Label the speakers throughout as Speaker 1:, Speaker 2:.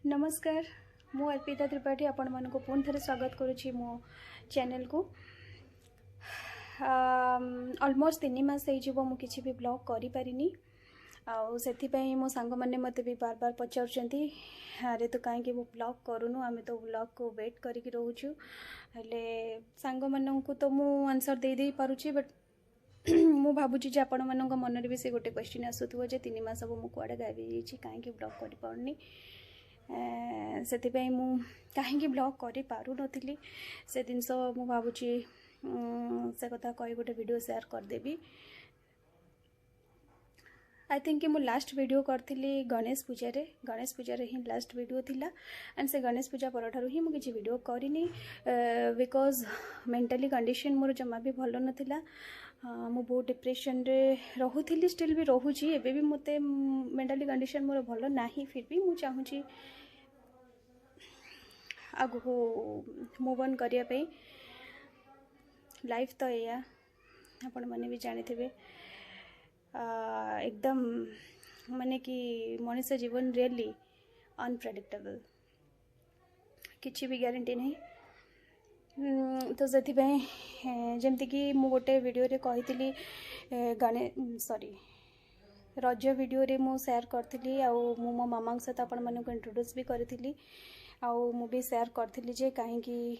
Speaker 1: नमस्कार मु अर्पिता त्रिपाठी आपण मन को पुणी थे स्वागत करुच्ची मो चैनल को ऑलमोस्ट 3 मास हो किसी भी ब्लॉग करि पारिनी आउ मो सांग मैंने मत भी बार बार पचारुंट अरे तो कहीं वो ब्लॉग करूनु आम तो ब्लॉग को वेट करके रोचु हेले सांग मान को तो मु आंसर दे दे पारुची बट मु भावुची जे आपण मान मन भी से गोटे क्वेश्चन आसुथो जे 3 मास हम मुझे गायब हो कहीं ब्लॉग कर पारनी से कहीं ब्लॉग कर पारु नथिली से जिनस मु भावुची से कथा कही गोटे वीडियो शेयर करदेवी। आई थिंक कि मु लास्ट वीडियो करथिली गणेश पूजा रे ही लास्ट वीडियो थिला एंड से गणेश पूजा परठारु ही मु किछि वीडियो करिनी बिकॉज मेंटली कंडीशन मोर जमा भी भल नथिला मु बहुत डिप्रेशन रे रहुथिली स्टिल भी रहुची एबे भी मते मेंटली कंडीशन मोर भल नाही फिर भी मु चाहूची आगु मूव ऑन करिया पे लाइफ तो या आपण माने भी जानि थिबे एकदम माने कि मनुष्य जीवन रियली अनप्रेडिक्टेबल किसी भी गारंटी नहीं तो से जमती कि मु गोटे वीडियो रे कही रज वीडियो रे मु शेयर करी मु मो मामा सहित आपण मानक इंट्रोड्यूस भी करी मु भी शेयर करी जे कहीं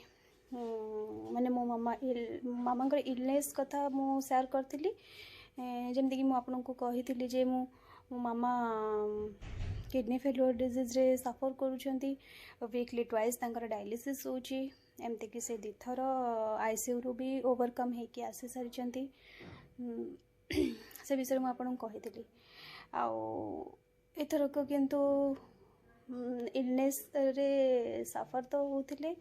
Speaker 1: माने मो मामा इलनेस कथा मु शेयर करी जमती कि मु आपन को कही जे मो मामा किडनी फेल्योर डिजीज रे सफर करूछंती वीकली ट्वाइस तांकर डायलिसिस होची एमती कि से दिथर आईसीयू रू भी ओवरकम होकि आसी सारी से विषय मुझे कही आथरक किंतु इलनेस रे सफर तो होते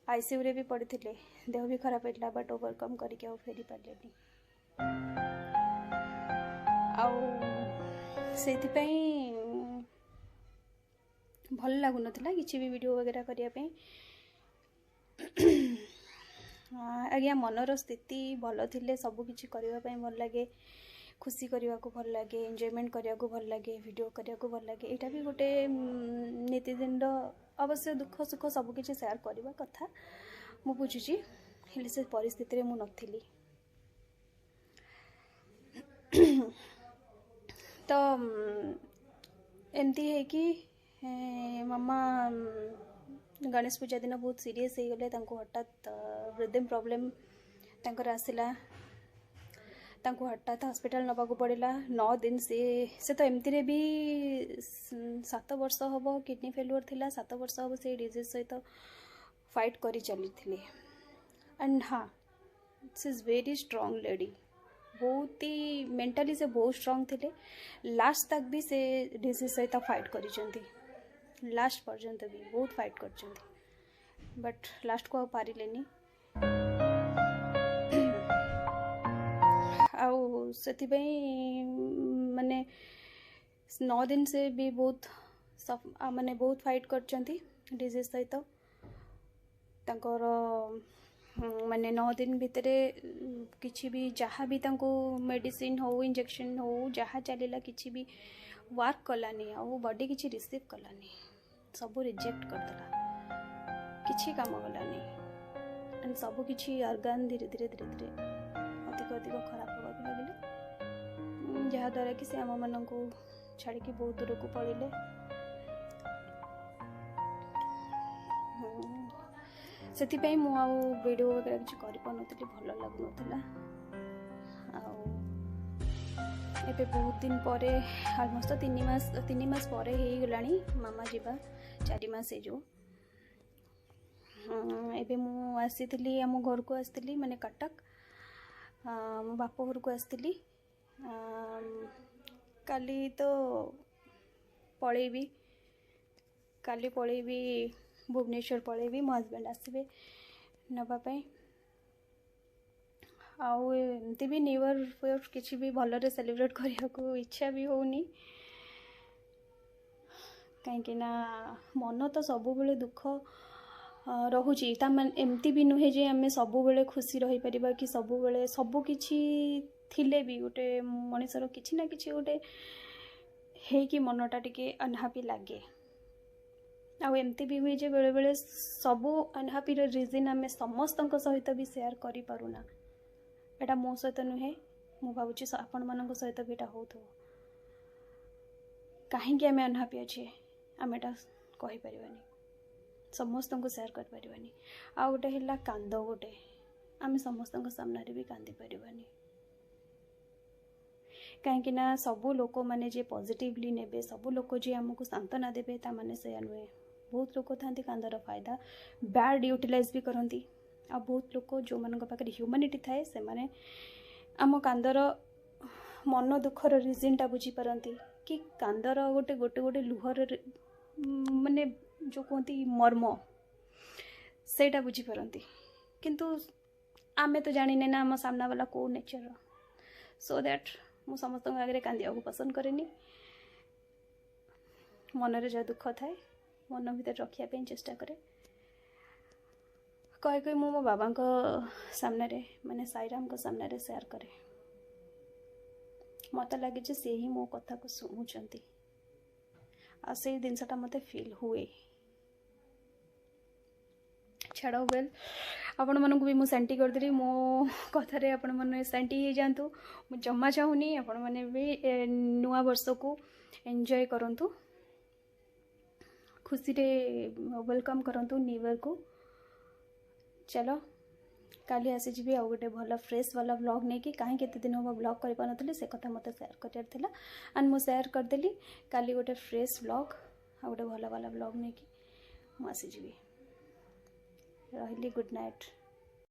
Speaker 1: आईसीयू रे भी पड़ते देह भी खराब होता बट ओवरकम करके फेरी पारे से भल लगुन किसी भी वीडियो वगैरह करने आज्ञा मनर स्थिति भल थे सबकि करने भल लगे खुशी करने को भल लगे एंजॉयमेंट करने को भल लगे वीडियो करने को भल लगे यहाँ भी गोटे नीतिदिन अवश्य दुख सुख सबकि शेयर करने कथा मु बुझुची हेले से परिस्थिति रे मु नथिली तो एमती है कि मामा गणेश पूजा दिन बहुत सीरियस हो गले हठात ब्रीदिंग प्रॉब्लम आसला हठात हॉस्पिटल नवा को पड़ेगा 9 दिन से तो एमती भी 7 वर्ष हम किडनी फेल्युअर थिला 7 वर्ष हम से डिजीज सहित फाइट करी चली थी एंड हाँ सी इज वेरी स्ट्रांग लेडी बहुत ही मेंटली से बहुत स्ट्रांग थे लास्ट तक भी से डिजीज सहित फाइट करी लास्ट पर्यंत भी बहुत फाइट कर बट लास्ट को पारे आउ से माने 9 दिन से भी बहुत माने बहुत फाइट कर डिजीज सहित माने 9 दिन भितर किसी भी जहाँ भी मेडिसिन हो इंजेक्शन हो जहाँ चलेला किसी भी वर्क कलानी आ बॉडी किसी रिसीव कलानी सब रिजेक्ट करदेला किसी काम गलानी एंड सब किसी ऑर्गन धीरे धीरे अधिक अधिक खराब होगा लगे जहाँद्वारा कि से आम मान को छाड़ी बहुत दूर को पड़े से मु वीडियो वगैरह किसी कर भल लगुला एबे बहुत दिन पर ऑलमोस्ट 3 मास पर हो गला मामा जीवा 4 मास जो एबे मु आसी आम घर को आसती माने कटक मो बाप घर को आसती काली तो पलैबी काली पलैबी भुवनेश्वर पलैबी मो हजबैंड आसबे नापी आमती भी न्यू ईयर किसी भी भलरे सेलिब्रेट करने को इच्छा भी होनी कहीं मन तो सब बेले दुख रहुची एमती भी नुहे जे आम सब बेले खुशी रही परिबा कि सब बेले सब किछि थिले भी गोटे मनीषर किछि ना किछि गोटे हे कि मनटा टिके अनहापी लगे आउ एमती भी हुए जे बेले बेले सबू अनहापी रिजन आम समस्त सहित भी सेयार करि पारुना। एटा मो सहित नुहे, मु भावुची आपण मानक सहित भी एटा होथो। कहीं आम अनहापी अच्छे आम एटा कहि परिबानी, समस्त को सेयार कर परिबानी। आ गोटे हिला कांद, गोटे आम समस्त सामने भी कांदी परिबानी। कहीं ना सबू लोक मैंने जे पॉजिटिवली नेबे, सबू लोक जे आमको सांत्वना देबे ता माने से नुहे। बहुत लोक था कांदर फायदा बैड यूटिलाइज भी करती। आ बहुत लोक जो मान पाखे ह्यूमानिटी थाए से माने आम कांदर मन दुखर रिजनटा बुझीपारती कि कांदर गोटे गोटे गोटे लुहर माने जो कहती मर्म सेटा बुझीपारती। किंतु आमे तो जाने ना आम सामना वाला को नेचर, सो दैट मु समस्त आगे कांदिया को पसंद करेनी। मनरे जहाँ दुख थाए मन भीतर रखापी चेष्टा करे। कही कही मो बाबा सामने माने साईराम को सामने शेयर करे। मत लगे से ही मो कथा को शुणुंट आ से जिनसटा मत फील हुए। छाड़ वेल आपण मानक भी मुझे सेंटी करदेली मो कथार आपण मैंने सेंटी हो जातु। मुझे जमा चाहूनी आपण मैंने भी नुआ वर्ष को एंजॉय करंतु, खुशी रे वेलकम करंतु न्यू ईयर को। चलो काली आसी जी आ गोटे भल फ्रेश वाला ब्लॉग नहीं कि कहीं केते दिन हम ब्लॉग कर पानतली से कथा मत शेयर करार थिला एंड मु शेयर करदेली। काली गोटे फ्रेश ब्लॉग आ गोटे भल वाला ब्लॉग नहीं कि मु आसी जी रही। Good night.